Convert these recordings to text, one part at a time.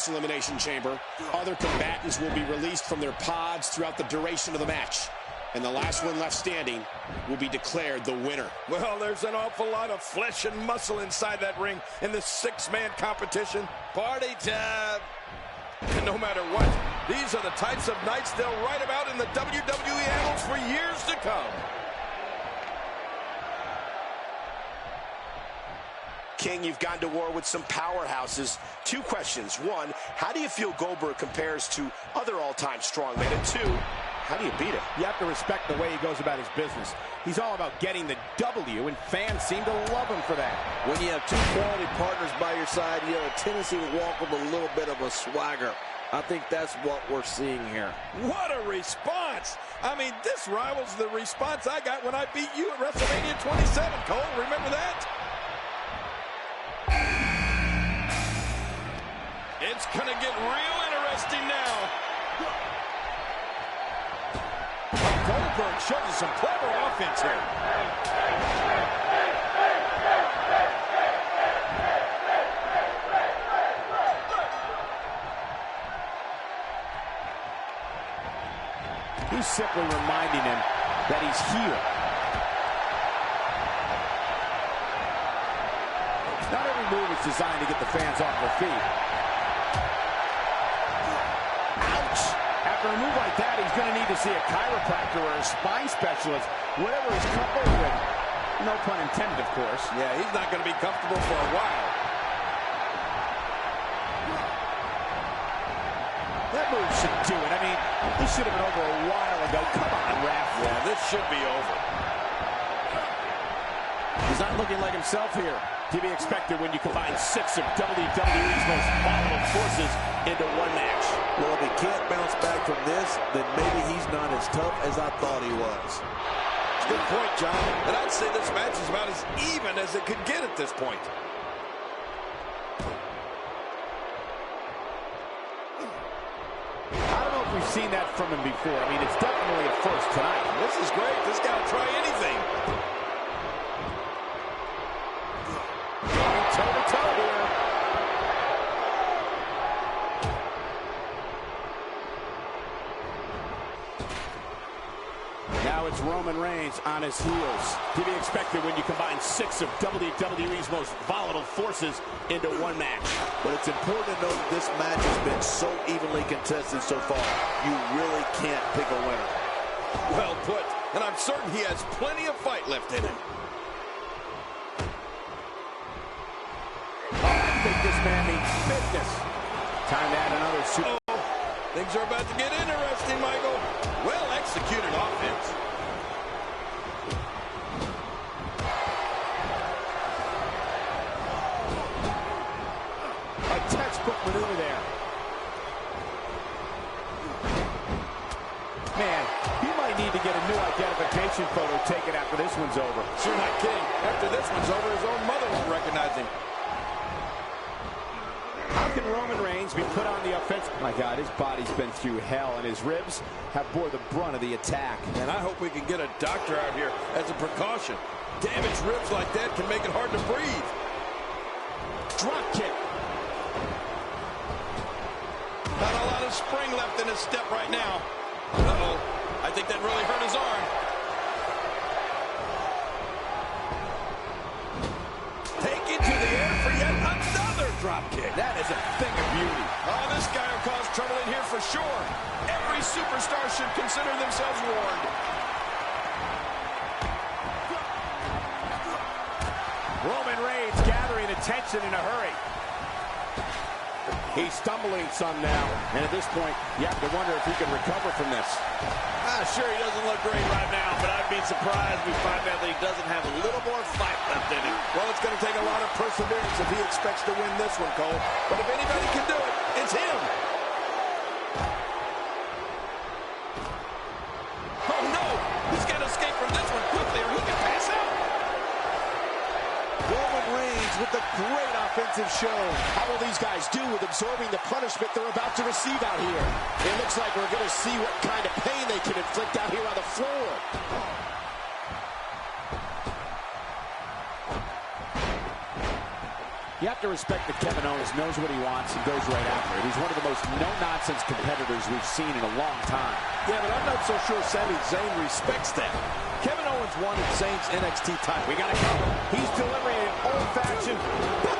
Elimination chamber. Other combatants will be released from their pods throughout the duration of the match. And the last one left standing will be declared the winner. Well, there's an awful lot of flesh and muscle inside that ring in this six-man competition. Party time! And no matter what, these are the types of nights they'll write about in the WWE annals for years to come. King, you've gone to war with some powerhouses. Two questions. One, how do you feel Goldberg compares to other all-time strongmen? And two, how do you beat him? You have to respect the way he goes about his business. He's all about getting the W, and fans seem to love him for that. When you have two quality partners by your side, you have a tendency to walk with a little bit of a swagger. I think that's what we're seeing here. What a response! I mean, this rivals the response I got when I beat you at WrestleMania 27, Cole. Remember that? It's gonna get real interesting now. Goldberg shows us some clever offense here. He's simply reminding him that he's here. Not every move is designed to get the fans off their feet. Ouch! After a move like that, he's going to need to see a chiropractor or a spine specialist, whatever he's comfortable with. No pun intended, of course. Yeah, he's not going to be comfortable for a while. That move should do it. I mean, this should have been over a while ago. Come on, ref. Yeah, this should be over. He's not looking like himself here. To be expected when you combine 6 of WWE's most volatile forces into one match. Well, if he can't bounce back from this, then maybe he's not as tough as I thought he was. Good point, John. And I'd say this match is about as even as it could get at this point. I don't know if we've seen that from him before. I mean, it's definitely a first tonight. This is great. This guy will try anything. Going toe-to-toe here. Now it's Roman Reigns on his heels. To be expected when you combine 6 of WWE's most volatile forces into one match. But it's important to note that this match has been so evenly contested so far. You really can't pick a winner. Well put. And I'm certain he has plenty of fight left in him. I think this man needs business. Time to add another super. Oh, things are about to get interesting, Michael. Well executed offense. A textbook maneuver there. Man, he might need to get a new identification photo taken after this one's over. Sure not kidding. After this one's over, his own mother won't recognize him. How can Roman Reigns be put on the offense? My God, his body's been through hell, and his ribs have bore the brunt of the attack. And I hope we can get a doctor out here as a precaution. Damaged ribs like that can make it hard to breathe. Drop kick. Not a lot of spring left in his step right now. Uh-oh. I think that really hurt his arm. Taken to the air for yet another drop kick. That is a thing of beauty. Oh, this guy will cause trouble in here for sure. Every superstar should consider themselves warned. Roman Reigns gathering attention in a hurry. He's stumbling some now, and at this point, you have to wonder if he can recover from this. Sure, he doesn't look great right now, but I'd be surprised if we find out that he doesn't have a little more fight left in him. Well, it's going to take a lot of perseverance if he expects to win this one, Cole. But if anybody can do it, it's him. Oh, no! He's got to escape from this one quickly or he can pass out. Roman Reigns with the great offensive show. How will these guys do with absorbing the punishment they're about to receive out here? It looks like we're going to see what kind of pain they can inflict out here on the floor. You have to respect that Kevin Owens knows what he wants and goes right after it. He's one of the most no-nonsense competitors we've seen in a long time. Yeah, but I'm not so sure Sami Zayn respects that. Kevin Owens wanted Zayn's NXT title. We got to cover. He's delivering an old-fashioned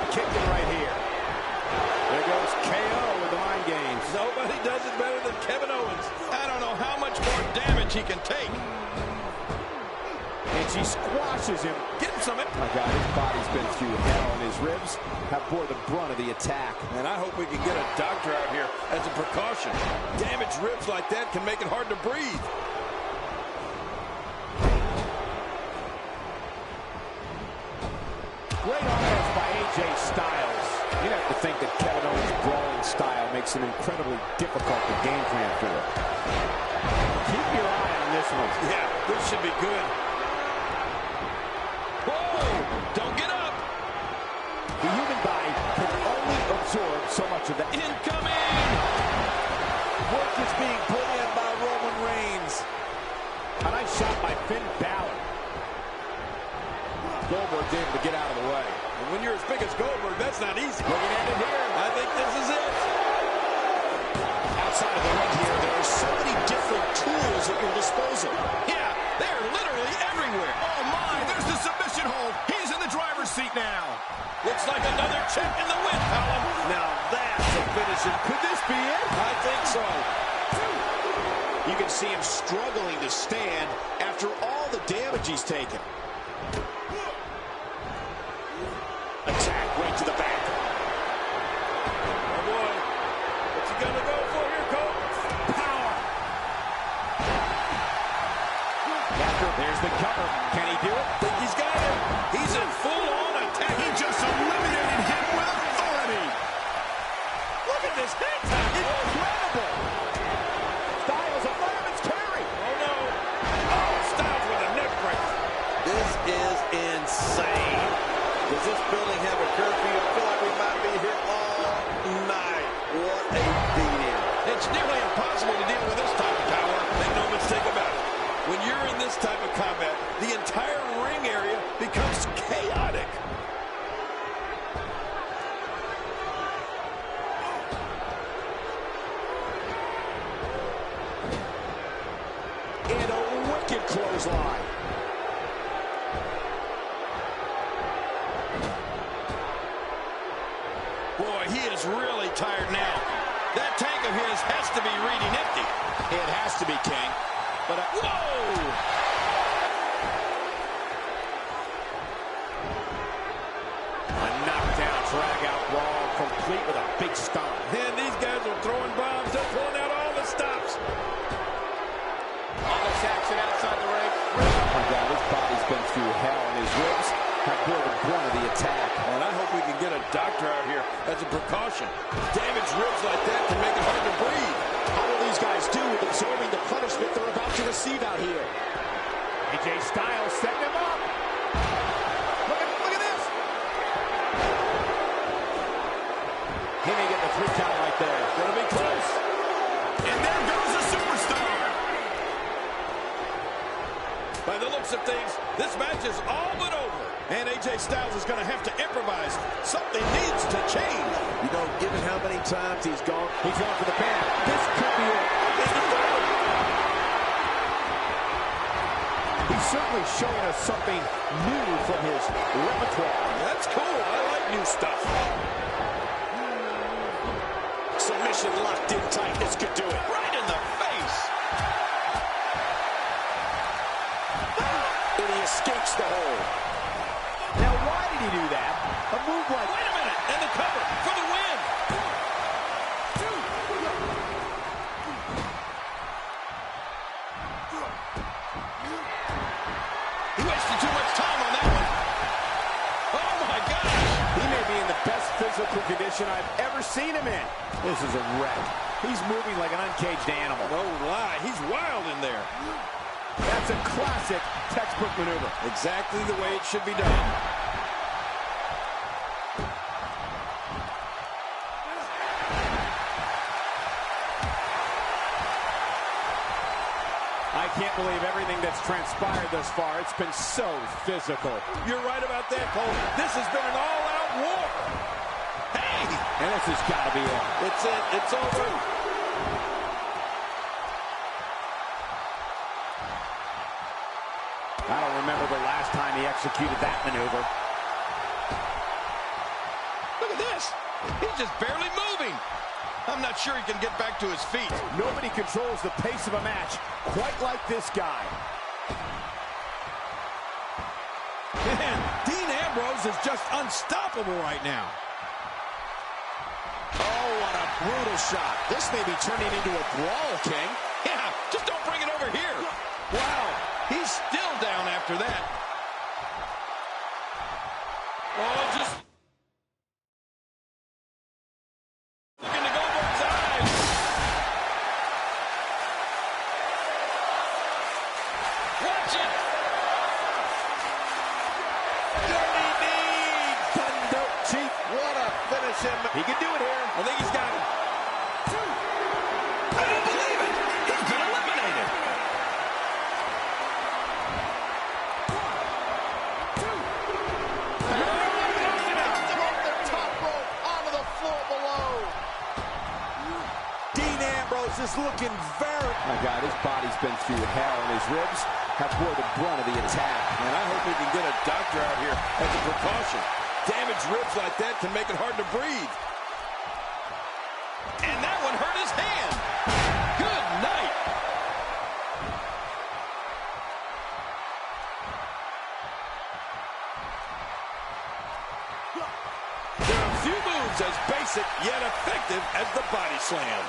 kicking right here. There goes KO with the mind games. Nobody does it better than Kevin Owens. I don't know how much more damage he can take. And she squashes him. Getting some... My God, his body's been through hell, and his ribs have bore the brunt of the attack. And I hope we can get a doctor out here as a precaution. Damaged ribs like that can make it hard to breathe. Great offense by AJ Styles. You'd have to think that Kevin Owens' brawling style makes him incredibly difficult to game plan for. Keep your eye on this one. Yeah, this should be good. Don't get up. The human body can only absorb so much of that. Incoming. Work is being put in by Roman Reigns. A nice shot by Finn Balor. Goldberg's able to get out of the way. And when you're as big as Goldberg, that's not easy. Looking at it here. I think this is it. Outside of the ring here, there are so many different tools at your disposal. Yeah, they're literally everywhere. Oh my, there's the submission hold. He's in the driver's seat now. Looks like another check in the win column. Now that's a finishing. Could this be it? I think so. You can see him struggling to stand after all the damage he's taken. Attack right to the back. Oh boy. What's he gonna go for here, Cole? Power. There's the cover. Can he do it? Think he's got it. He's in full-on attack. He just eliminated him with authority. Look at this head time. Incredible. Styles, a fireman's carry. Oh no. Oh, Styles with a neck breaker. This is insane. Does this building have a curfew? I feel like we might be here all night. What a beating. It's nearly impossible to deal with this type of power. Make no mistake about it. When you're in this type of combat, the entire ring area becomes chaotic. And a wicked clothesline. Boy, he is really tired now. That tank of his has to be reading empty. It has to be, King. But whoa! A knockdown, drag-out brawl, complete with a big stomp. And these guys are throwing bombs. They're pulling out all the stops. All this action outside the ring. Oh my God, his body's been through hell, and his ribs have bore the brunt of the attack. And I hope we can get a doctor out here as a precaution. Damaged ribs like that can make it hard to breathe. how will these guys do with absorbing the punishment they're about to receive out here? AJ Styles setting him up. Look at this. He may get the 3 count right there. Gonna be close. And there goes the superstar. By the looks of things, this match is all but over. And AJ Styles is going to have to improvise. Something needs to change. You know, given how many times he's gone for the pin. This could be it. He's certainly showing us something new from his repertoire. That's cool. I like new stuff. Submission locked in tight. This could do it. Right in the face. And he escapes the hold. Now, why did he do that? A move like... Wait a minute. And the cover for the win. He wasted too much time on that one. Oh, my gosh. He may be in the best physical condition I've ever seen him in. This is a wreck. He's moving like an uncaged animal. No lie. He's wild in there. That's a classic textbook maneuver. Exactly the way it should be done. I can't believe everything that's transpired thus far. It's been so physical. You're right about that, Cole. This has been an all-out war. And this has got to be it. It's it. It's over. I don't remember the last time he executed that maneuver. Look at this. He's just barely moving. I'm not sure he can get back to his feet. Nobody controls the pace of a match quite like this guy. Man, Dean Ambrose is just unstoppable right now. Oh, what a brutal shot. This may be turning into a brawl, King. Yeah, just don't bring it over here. Wow, he's still down after that. Oh, just looking to go Goldberg's eyes. Watch it. Dirty knee. Thunder Chief. What a finish him. He can do it here. I think he's got it. I don't believe it. He's been eliminated. Dean Ambrose is looking very... My God, his body's been through hell, and his ribs have bore the brunt of the attack. And I hope we can get a doctor out here as a precaution. Damaged ribs like that can make it hard to breathe. And that one hurt his hand. Good night. There are few moves as basic yet effective as the body slam.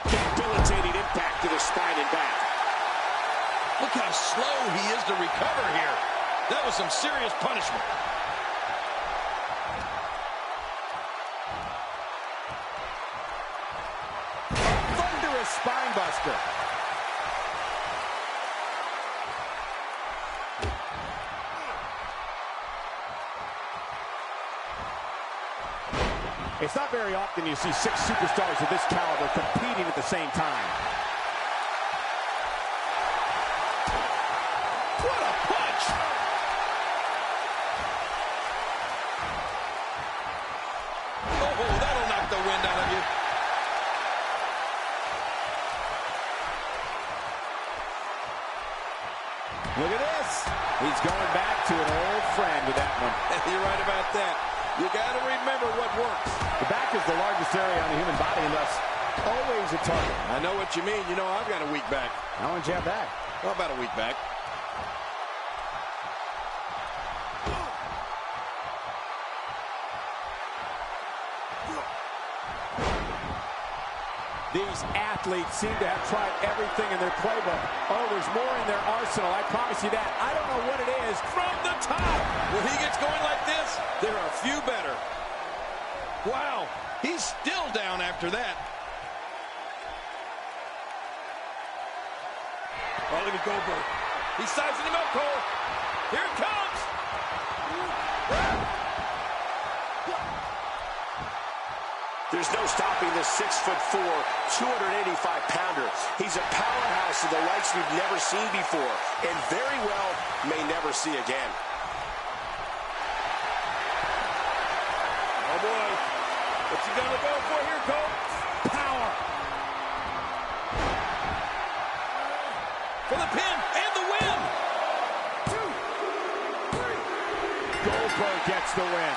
Debilitating impact to the spine and back. Look how slow he is to recover here. That was some serious punishment. A thunderous spine buster. It's not very often you see 6 superstars of this caliber competing at the same time. What a punch! Oh, that'll knock the wind out of you. Look at this. He's going back to an old friend with that one. You're right about that. You got to remember what works. The back is the largest area on the human body and thus always a target. I know what you mean. You know I've got a weak back. How long did you have that? Well, about a week back. These athletes seem to have tried everything in their playbook. Oh, there's more in their arsenal, I promise you that. I don't know what it is. From the top. When he gets going like this, there are a few better. Wow, he's still down after that. Oh, look at Goldberg. He's sizing him up, Cole. Here it comes. There's no stopping this 6'4", 285-pounder. He's a powerhouse of the likes we've never seen before, and very well may never see again. Oh, boy. What's he gonna go for here, Cole? Power. For the pin and the win. 2, 3. Goldberg gets the win.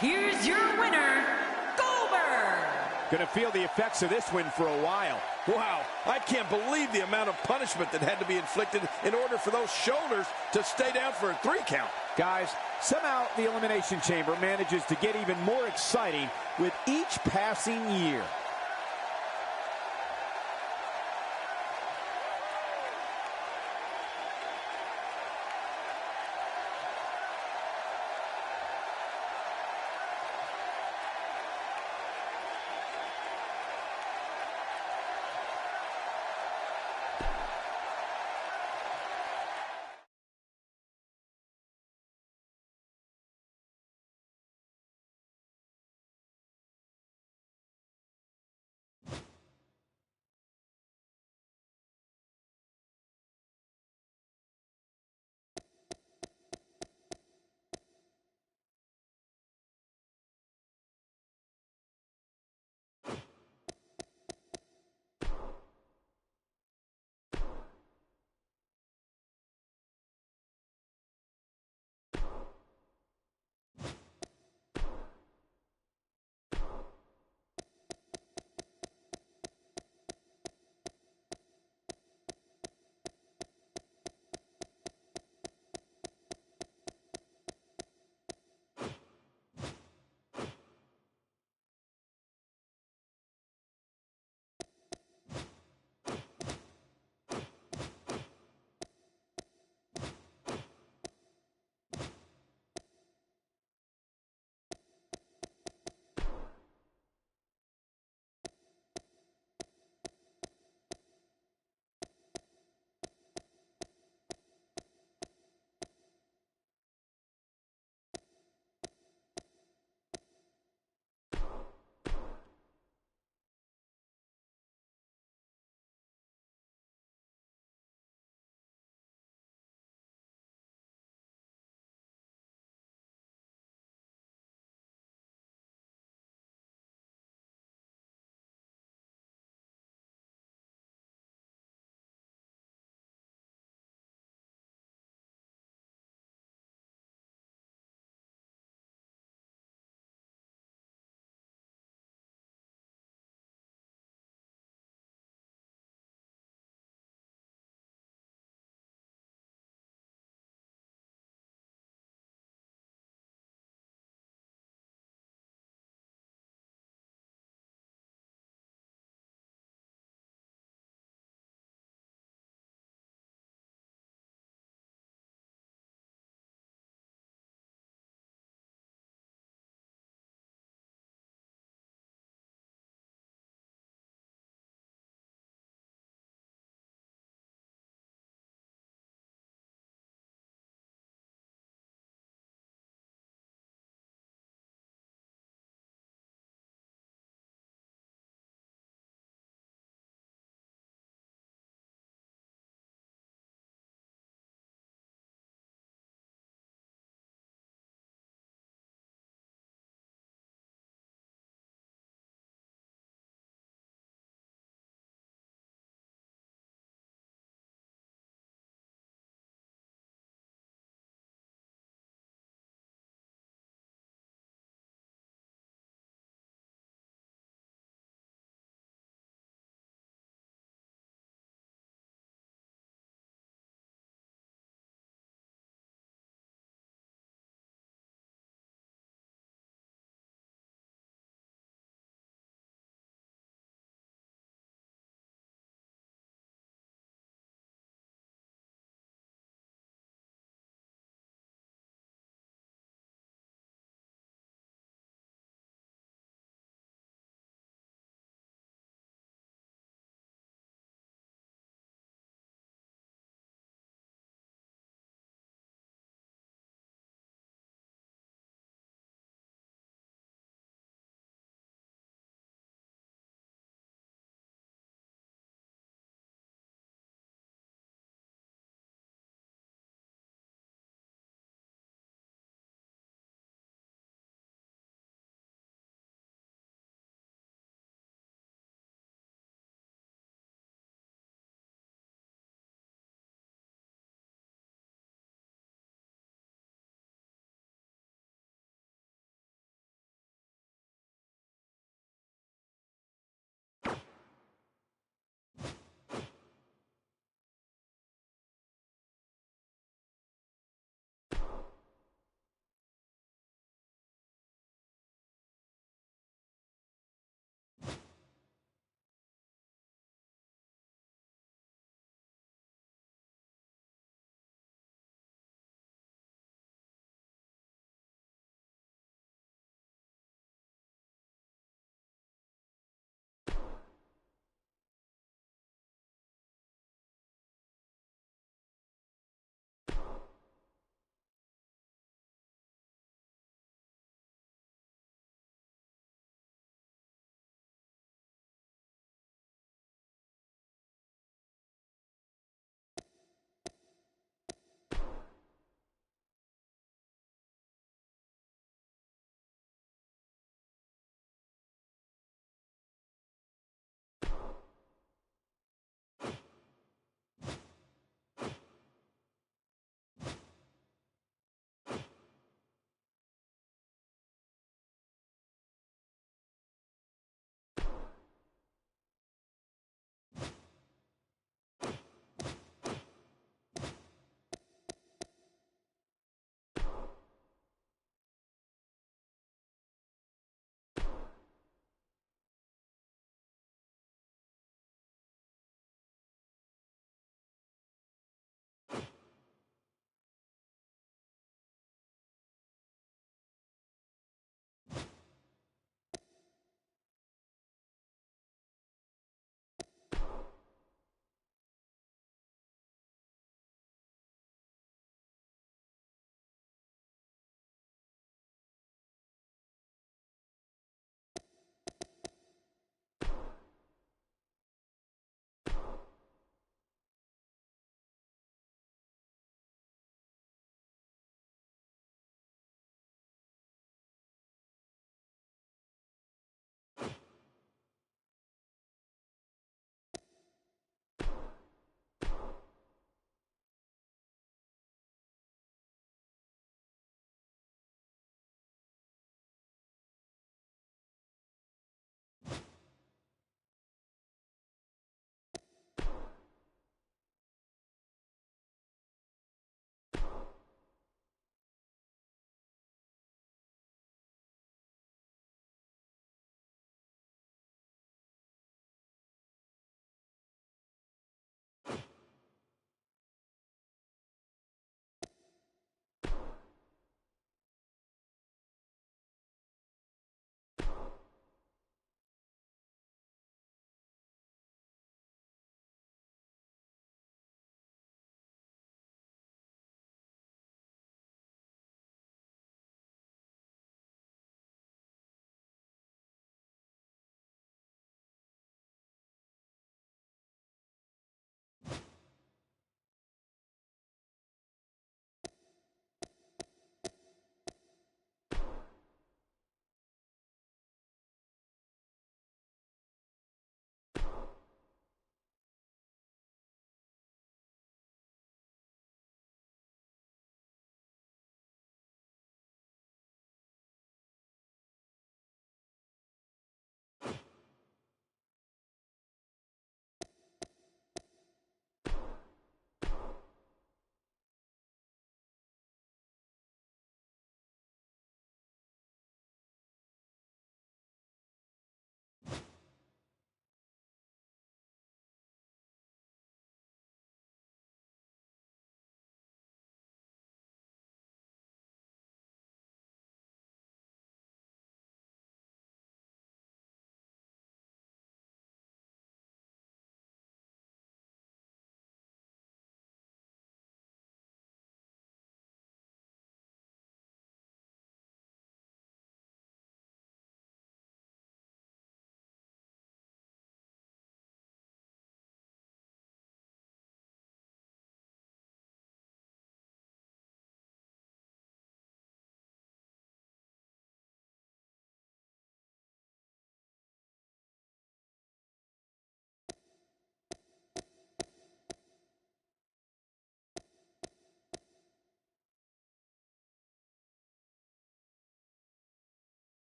here's your winner, Goldberg. Going to feel the effects of this win for a while. Wow, I can't believe the amount of punishment that had to be inflicted in order for those shoulders to stay down for a 3 count. Guys, somehow the Elimination Chamber manages to get even more exciting with each passing year.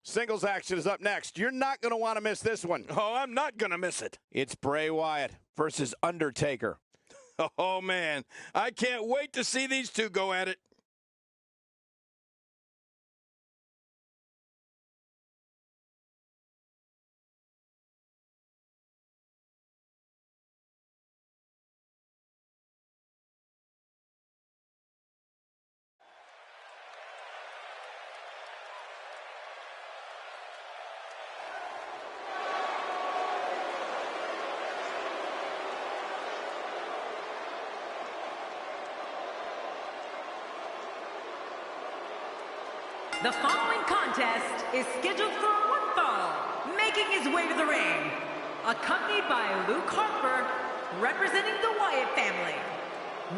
Singles action is up next. You're not going to want to miss this one. Oh, I'm not going to miss it. It's Bray Wyatt versus Undertaker. Oh, man. I can't wait to see these two go at it. The following contest is scheduled for one fall. Making his way to the ring, accompanied by Luke Harper, representing the Wyatt family.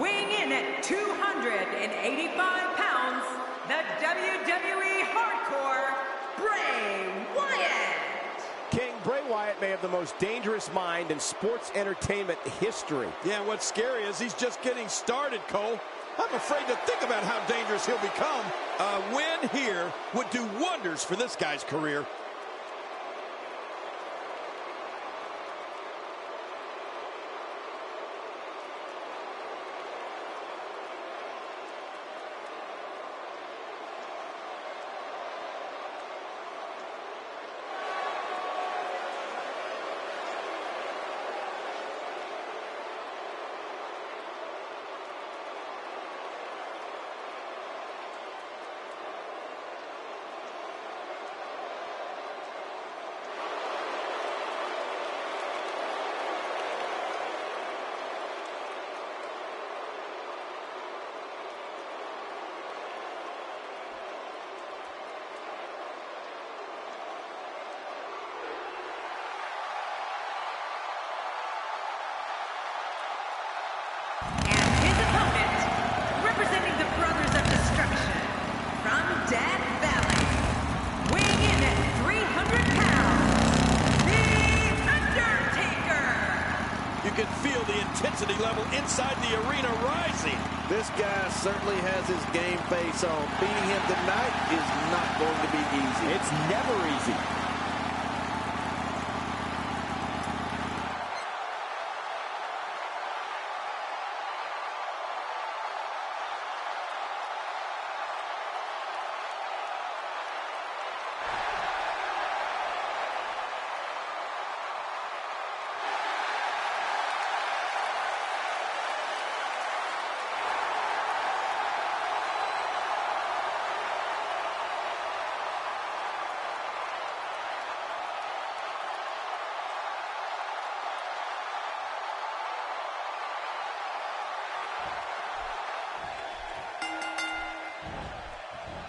Weighing in at 285 pounds, the WWE Hardcore, Bray Wyatt. King, Bray Wyatt may have the most dangerous mind in sports entertainment history. Yeah, what's scary is he's just getting started, Cole. I'm afraid to think about how dangerous he'll become. A win here would do wonders for this guy's career. Level inside the arena rising. This guy certainly has his game face on. Beating him tonight is not going to be easy. It's never easy.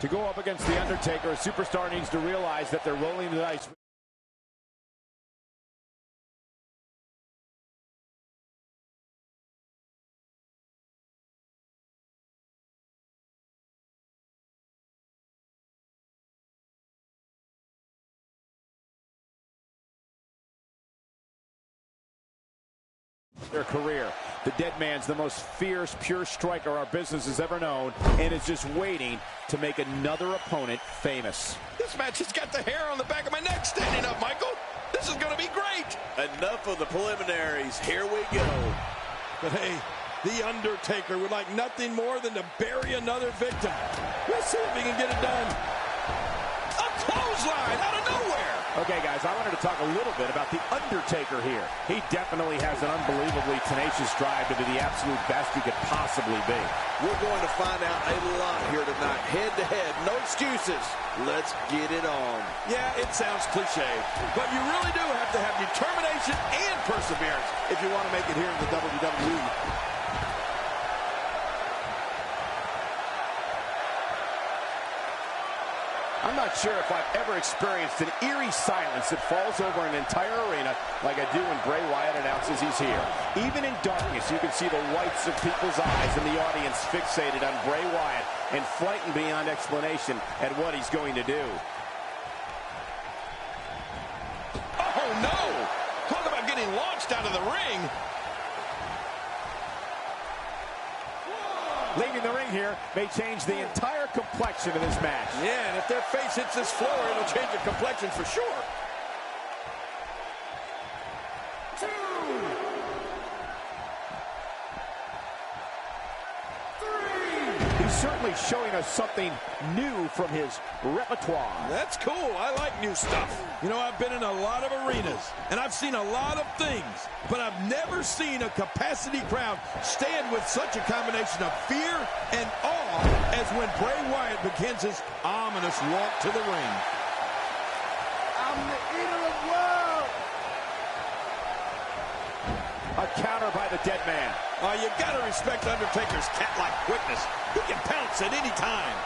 To go up against The Undertaker, a superstar needs to realize that they're rolling the dice. Their career. The dead man's the most fierce, pure striker our business has ever known, and is just waiting to make another opponent famous. This match has got the hair on the back of my neck standing up, Michael. This is going to be great. Enough of the preliminaries. Here we go. But hey, The Undertaker would like nothing more than to bury another victim. Let's see if he can get it done. A clothesline out of nowhere. Okay, guys, I wanted to talk a little bit about The Undertaker here. He definitely has an unbelievably tenacious drive to be the absolute best he could possibly be. We're going to find out a lot here tonight. Head-to-head, no excuses. Let's get it on. Yeah, it sounds cliche, but you really do have to have determination and perseverance if you want to make it here in the WWE. I'm not sure if I've ever experienced an eerie silence that falls over an entire arena like I do when Bray Wyatt announces he's here. Even in darkness, you can see the whites of people's eyes and the audience fixated on Bray Wyatt and frightened beyond explanation at what he's going to do. Oh, no! Talk about getting launched out of the ring. Leaving the ring here may change the entire complexion of this match. Yeah, and if their face hits this floor, it'll change the complexion for sure. Certainly showing us something new from his repertoire. That's cool. I like new stuff. You know, I've been in a lot of arenas, and I've seen a lot of things, but I've never seen a capacity crowd stand with such a combination of fear and awe as when Bray Wyatt begins his ominous walk to the ring. I'm the eater of world. A counter by the dead man. Oh, you gotta respect Undertaker's cat-like quickness. He can pounce at any time.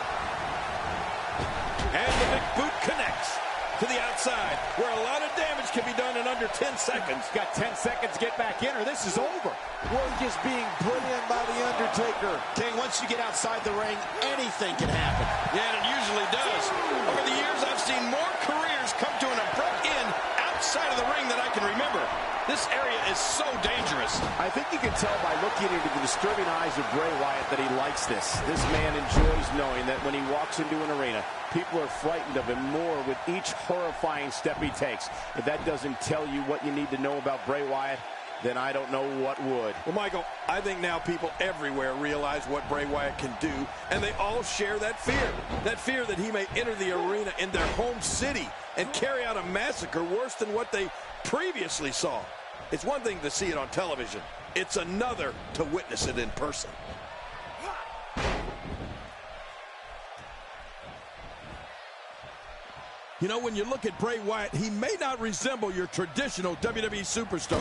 And the big boot connects to the outside, where a lot of damage can be done in under 10 seconds. Got 10 seconds to get back in, or this is over. Work is being put in by the Undertaker. King, once you get outside the ring, anything can happen. Yeah, and it usually does. Over the years, I've seen more careers come to an abrupt end outside of the ring than I can remember. This area is so dangerous. I think you can tell by looking into the disturbing eyes of Bray Wyatt that he likes this. This man enjoys knowing that when he walks into an arena, people are frightened of him more with each horrifying step he takes. If that doesn't tell you what you need to know about Bray Wyatt, then I don't know what would. Well, Michael, I think now people everywhere realize what Bray Wyatt can do, and they all share that fear. That fear that he may enter the arena in their home city and carry out a massacre worse than what they previously saw. It's one thing to see it on television. It's another to witness it in person. You know, when you look at Bray Wyatt, he may not resemble your traditional WWE superstar,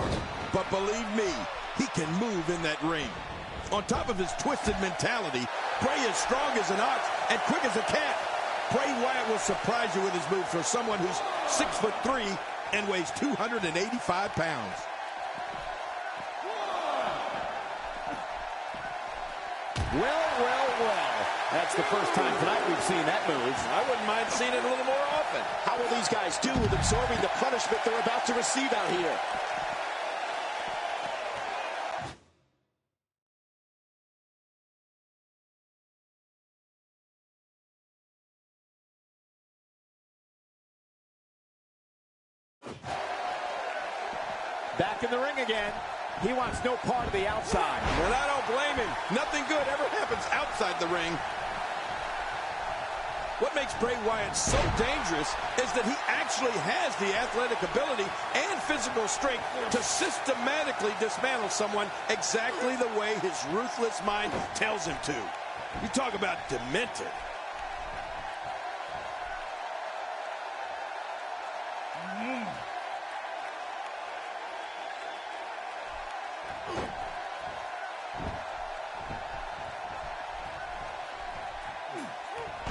but believe me, he can move in that ring. On top of his twisted mentality, Bray is strong as an ox and quick as a cat. Bray Wyatt will surprise you with his moves for someone who's 6'3" and weighs 285 pounds. Well. That's the first time tonight we've seen that move. I wouldn't mind seeing it a little more often. How will these guys do with absorbing the punishment they're about to receive out here? Back in the ring again. He wants no part of the outside. And I don't blame him. Nothing good ever happens outside the ring. What makes Bray Wyatt so dangerous is that he actually has the athletic ability and physical strength to systematically dismantle someone exactly the way his ruthless mind tells him to. You talk about demented.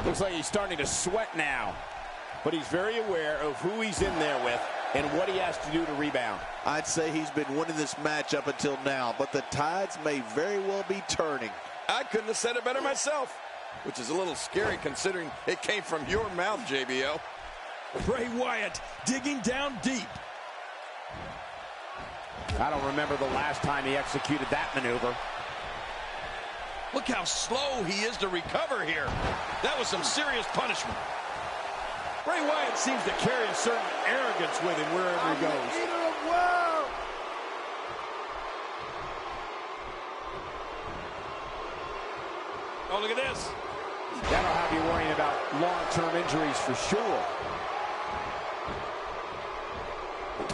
Looks like he's starting to sweat now, but he's very aware of who he's in there with and what he has to do to rebound. I'd say he's been winning this match up until now, but the tides may very well be turning. I couldn't have said it better myself, which is a little scary considering it came from your mouth, JBL. Bray Wyatt digging down deep. I don't remember the last time he executed that maneuver. Look how slow he is to recover here. That was some serious punishment. Bray Wyatt seems to carry a certain arrogance with him wherever he goes. Eater of world. Oh, look at this. That'll have you worrying about long-term injuries for sure.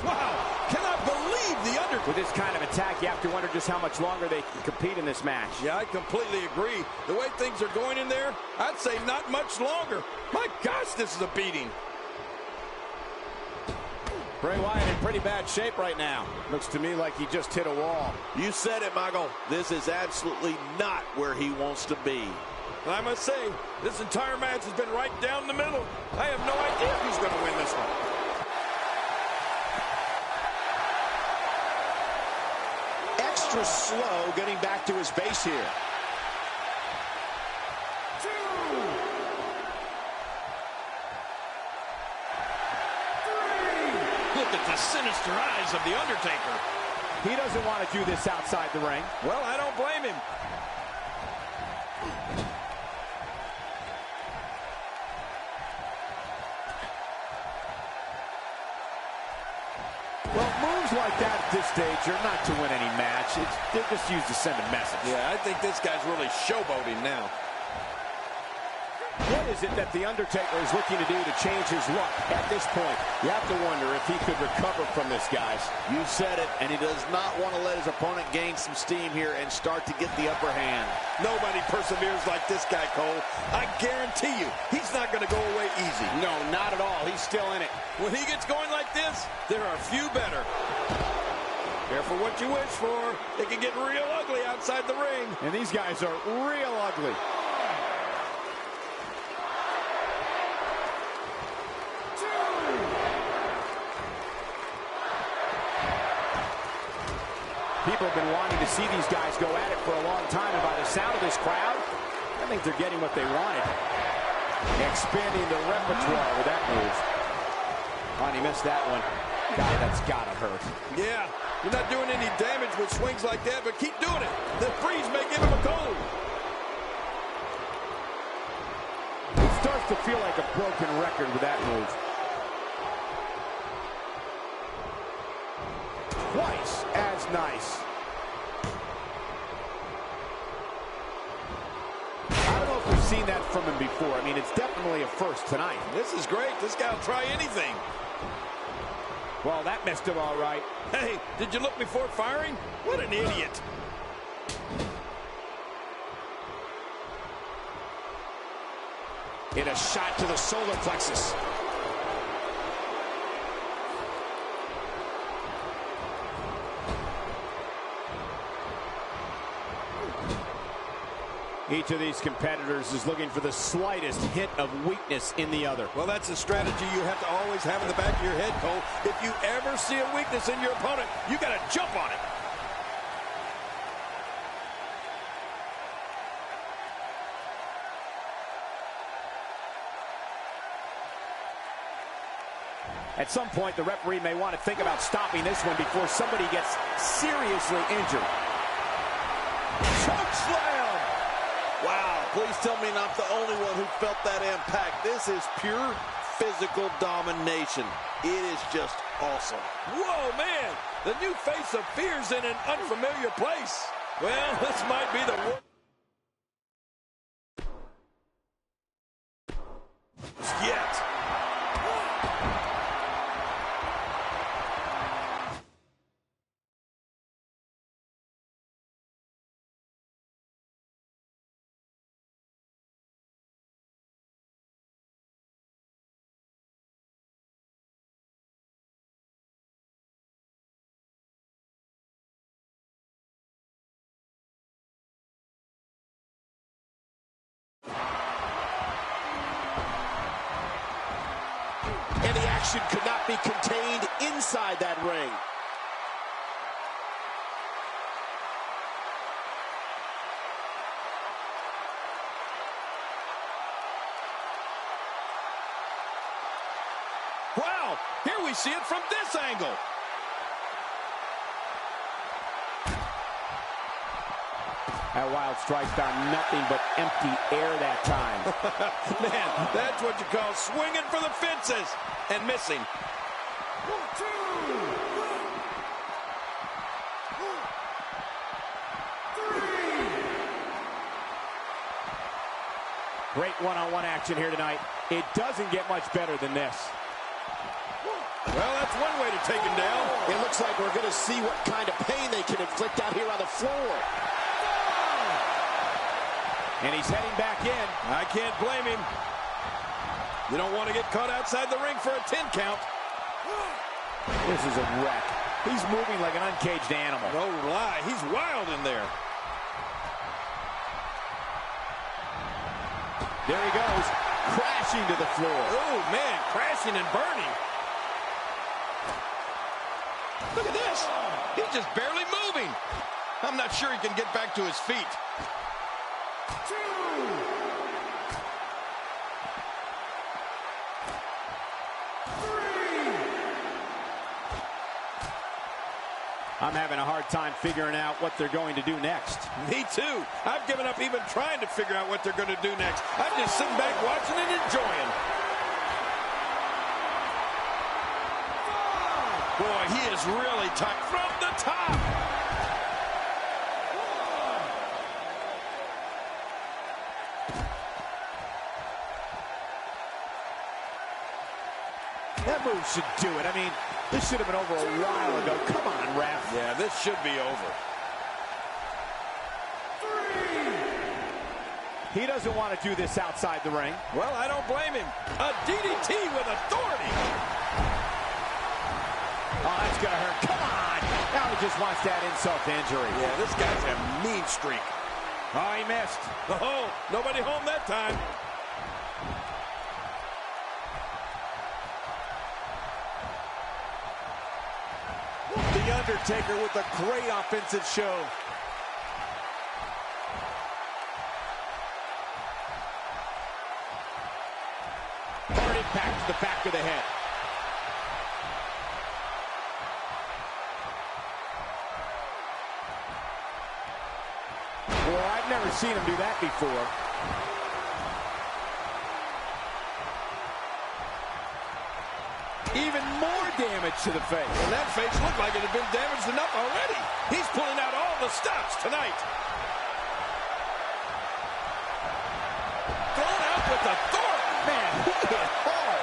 Wow, cannot believe the Undertaker. With this kind of attack, you have to wonder just how much longer they can compete in this match. Yeah, I completely agree. The way things are going in there, I'd say not much longer. My gosh, this is a beating. Bray Wyatt in pretty bad shape right now. Looks to me like he just hit a wall. You said it, Michael. This is absolutely not where he wants to be. And I must say, this entire match has been right down the middle. I have no idea who's going to win this one. Extra slow getting back to his base here. Look at the sinister eyes of The Undertaker. He doesn't want to do this outside the ring. Well, I don't blame him. like that at this stage are not to win any match. They're just used to send a message. Yeah, I think this guy's really showboating now. What is it that The Undertaker is looking to do to change his look at this point? You have to wonder if he could recover from this, guys. You said it, and he does not want to let his opponent gain some steam here and start to get the upper hand. Nobody perseveres like this guy, Cole. I guarantee you, he's not going to go away easy. No, not at all. He's still in it. When he gets going like this, there are few better. Careful what you wish for. It can get real ugly outside the ring. And these guys are real ugly. People have been wanting to see these guys go at it for a long time, and by the sound of this crowd, I think they're getting what they wanted. Expanding the repertoire with that move. Oh, and he missed that one. God, that's gotta hurt. Yeah, you're not doing any damage with swings like that, but keep doing it. The freeze may give him a cold. It starts to feel like a broken record with that move. Twice as nice. I don't know if we've seen that from him before. I mean, it's definitely a first tonight. This is great. This guy will try anything. Well, that missed him all right. Hey, did you look before firing? What an idiot. In a shot to the solar plexus. Each of these competitors is looking for the slightest hint of weakness in the other. Well, that's a strategy you have to always have in the back of your head, Cole. If you ever see a weakness in your opponent, you got to jump on it. At some point, the referee may want to think about stopping this one before somebody gets seriously injured. Choke slam! Wow, please tell me I'm the only one who felt that impact. This is pure physical domination. It is just awesome. Whoa, man! The new face of fear's in an unfamiliar place. Well, this might be the worst yet. And the action could not be contained inside that ring. Wow, here we see it from this angle. That wild strike found nothing but empty air that time. Man, that's what you call swinging for the fences and missing. 1, 2. Great one-on-one action here tonight. It doesn't get much better than this. Well, that's one way to take him down. It looks like we're going to see what kind of pain they can inflict out here on the floor. And he's heading back in. I can't blame him. You don't want to get caught outside the ring for a 10 count. This is a wreck. He's moving like an uncaged animal. No lie, he's wild in there. There he goes, crashing to the floor. Oh, man, crashing and burning. Look at this. He's just barely moving. I'm not sure he can get back to his feet. 2. I'm having a hard time figuring out what they're going to do next. Me too. I've given up even trying to figure out what they're going to do next. I'm just sitting back watching and enjoying. 5. Boy, he is really tight from the top. That move should do it. I mean, this should have been over a while ago. Come on, ref. Yeah, this should be over. He doesn't want to do this outside the ring. Well, I don't blame him. A DDT with authority. Oh, that's going to hurt. Come on. Now he just wants that insult to injury. Yeah, this guy's a mean streak. Oh, he missed. Oh, nobody home that time. The Undertaker with a great offensive show. Hard impact to the back of the head. Well, I've never seen him do that before. Even more damage to the face. And that face looked like it had been damaged enough already. He's pulling out all the stops tonight. Thrown out with authority. Man, he hit hard.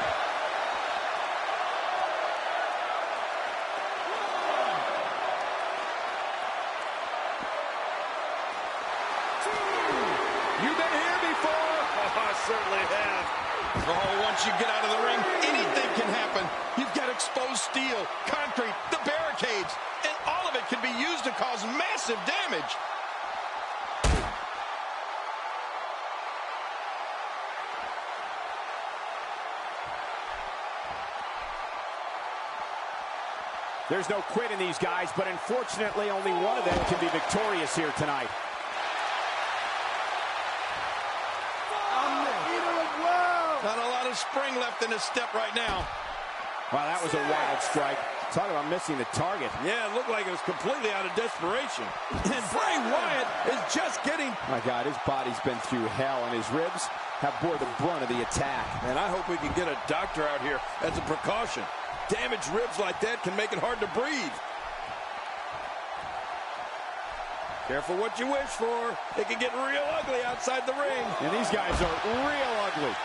You've been here before. Oh, I certainly have. Oh, once you get out of the ring, anything can happen. You've got exposed steel, concrete, the barricades, and all of it can be used to cause massive damage. There's no quit in these guys, but unfortunately only one of them can be victorious here tonight. Not a lot of spring left in his step right now. Wow, that was a wild strike. Talk about missing the target. Yeah, it looked like it was completely out of desperation. And Bray Wyatt is just getting... My God, his body's been through hell, and his ribs have bore the brunt of the attack. And I hope we can get a doctor out here as a precaution. Damaged ribs like that can make it hard to breathe. Careful what you wish for. It can get real ugly outside the ring. And these guys are real ugly.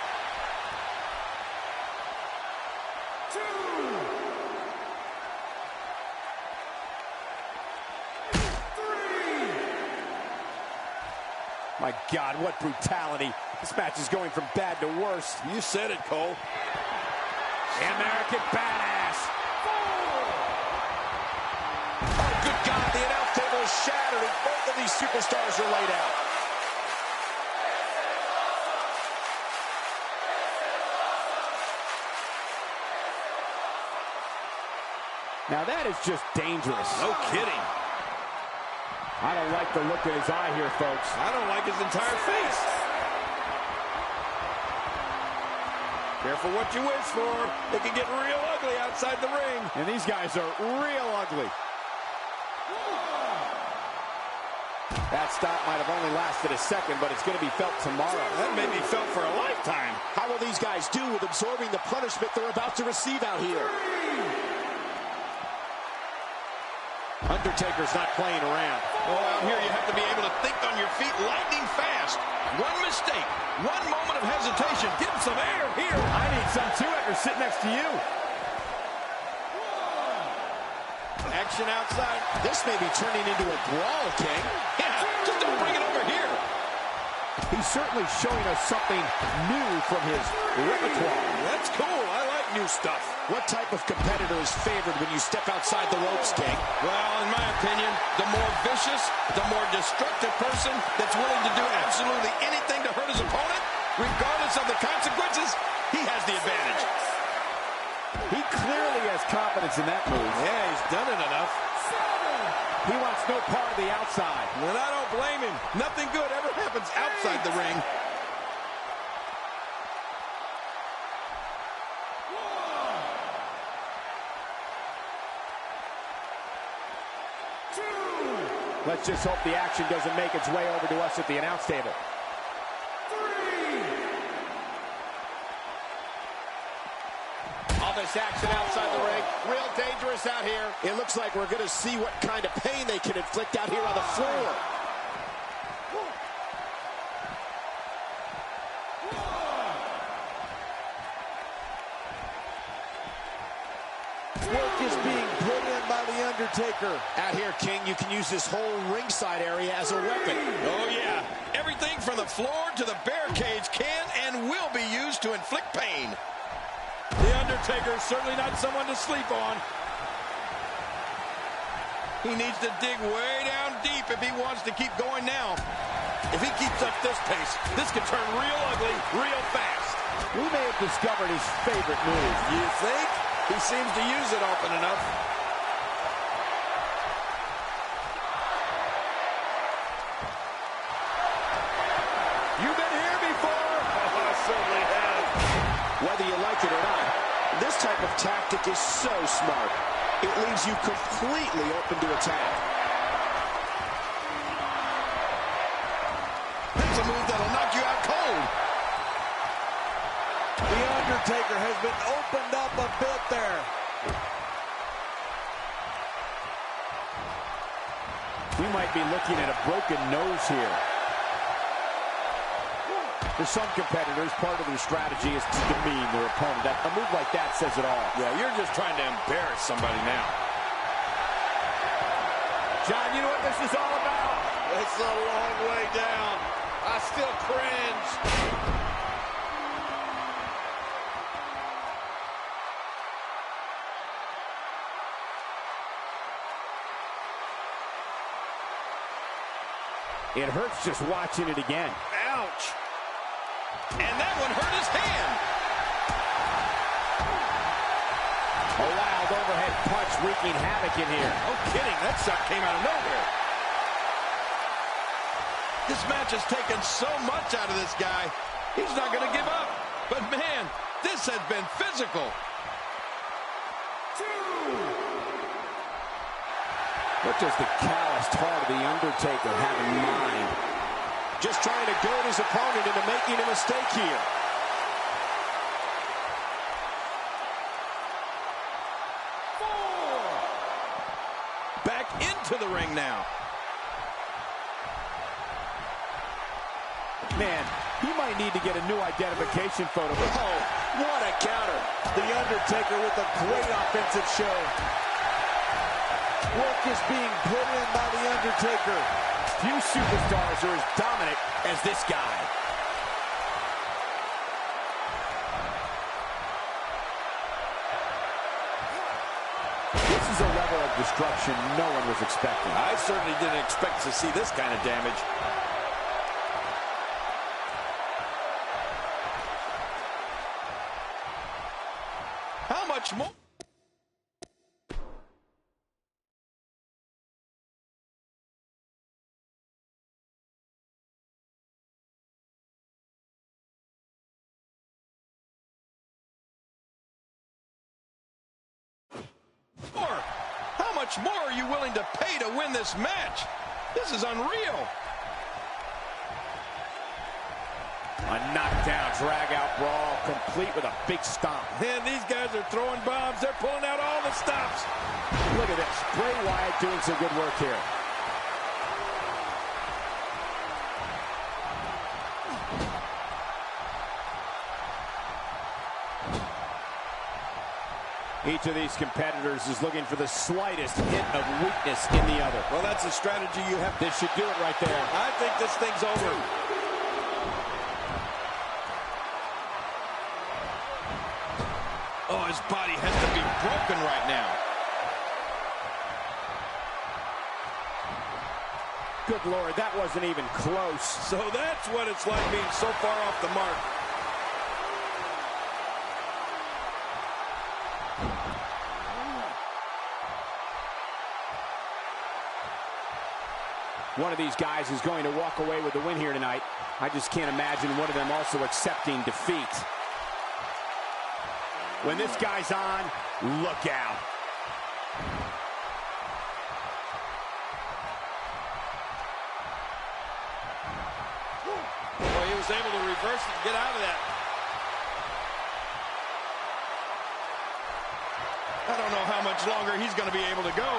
My God, what brutality. This match is going from bad to worse. You said it, Cole. The American Badass. Oh, good God, the announce table is shattered and both of these superstars are laid out. Now that is just dangerous. No kidding. I don't like the look in his eye here, folks. I don't like his entire face. Careful what you wish for. It can get real ugly outside the ring. And these guys are real ugly. That stop might have only lasted a second, but it's going to be felt tomorrow. That may be felt for a lifetime. How will these guys do with absorbing the punishment they're about to receive out here? Undertaker's not playing around. Oh, out here you have to be able to think on your feet lightning fast. One mistake, one moment of hesitation. Get some air here. I need some too after sitting next to you. Action outside. This may be turning into a brawl, King. Yeah, just don't bring it over here. He's certainly showing us something new from his repertoire. That's cool. I like new stuff. What type of competitor is favored when you step outside the ropes, King? Well, in my opinion, the more vicious, the more destructive person that's willing to do absolutely anything to hurt his opponent, regardless of the consequences, he has the advantage. He clearly has confidence in that move. Yeah, he's done it enough. He wants no part of the outside. And I don't blame him. Nothing good ever happens outside the ring. Let's just hope the action doesn't make its way over to us at the announce table. All this action outside the ring. Real dangerous out here. It looks like we're going to see what kind of pain they can inflict out here on the floor. Work is being put in by The Undertaker. Out here, King, you can use this whole ringside area as a weapon. Oh, yeah. Everything from the floor to the barricades can and will be used to inflict pain. The Undertaker is certainly not someone to sleep on. He needs to dig way down deep if he wants to keep going now. If he keeps up this pace, this could turn real ugly real fast. We may have discovered his favorite move. You think? He seems to use it often enough. You've been here before. Oh, I certainly have. Whether you like it or not, this type of tactic is so smart. It leaves you completely open to attack. That's a move that'll knock you out cold. The Undertaker has been opened up a bit there. We might be looking at a broken nose here. For some competitors, part of their strategy is to demean their opponent. A move like that says it all. Yeah, you're just trying to embarrass somebody now. John, you know what this is all about? It's a long way down. I still cringe. It hurts just watching it again. Ouch. And that one hurt his hand. A wild overhead punch wreaking havoc in here. No kidding, that shot came out of nowhere. This match has taken so much out of this guy. He's not going to give up. But man, this has been physical. What does the calloused heart of The Undertaker have in mind? Just trying to goad his opponent into making a mistake here. Back into the ring now. Man, he might need to get a new identification photo. Oh, what a counter. The Undertaker with a great offensive show. Work is being put in by The Undertaker. Few superstars are as dominant as this guy. This is a level of destruction no one was expecting. I certainly didn't expect to see this kind of damage. How much more? How much more are you willing to pay to win this match? This is unreal. A knockdown, drag-out brawl, complete with a big stomp. Man, these guys are throwing bombs. They're pulling out all the stops. Look at this. Bray Wyatt doing some good work here. Each of these competitors is looking for the slightest hint of weakness in the other. Well, that's a strategy you have. This should do it right there. I think this thing's over. Oh, his body has to be broken right now. Good Lord, that wasn't even close. So that's what it's like being so far off the mark. One of these guys is going to walk away with the win here tonight. I just can't imagine one of them also accepting defeat. When this guy's on, look out. Well, he was able to reverse it and get out of that. I don't know how much longer he's going to be able to go.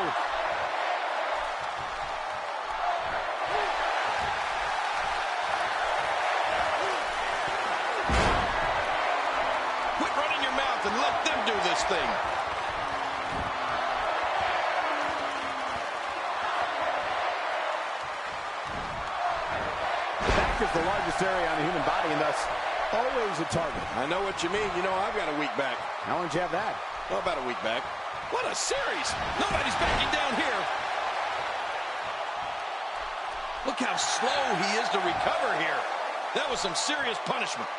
Quit running your mouth and let them do this thing. The back is the largest area on the human body, and thus always a target. I know what you mean. You know, I've got a weak back. How long did you have that? Well, about a week back. What a series! Nobody's backing down here. Look how slow he is to recover here. That was some serious punishment.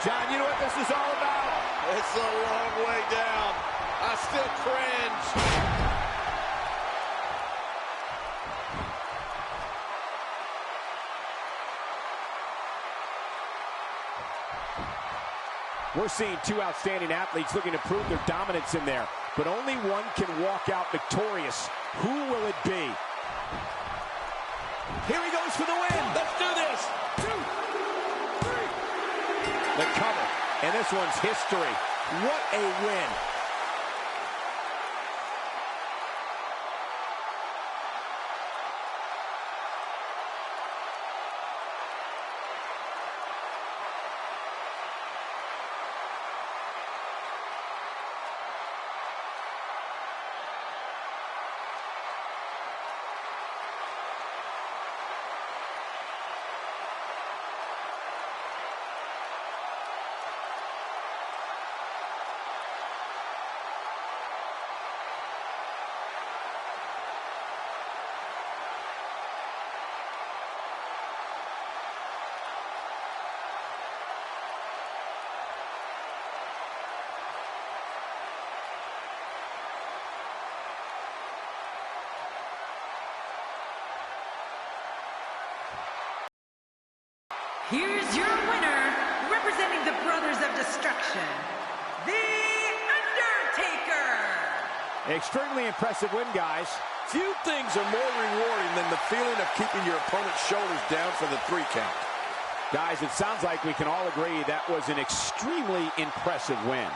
John, you know what this is all about? It's a long way down. I still cringe. We're seeing two outstanding athletes looking to prove their dominance in there, but only one can walk out victorious. Who will it be? Here he goes for the win. Let's do this. 2, 3. The cover, and this one's history. What a win. Here's your winner, representing the Brothers of Destruction, The Undertaker. Extremely impressive win, guys. Few things are more rewarding than the feeling of keeping your opponent's shoulders down for the 3 count. Guys, it sounds like we can all agree that was an extremely impressive win.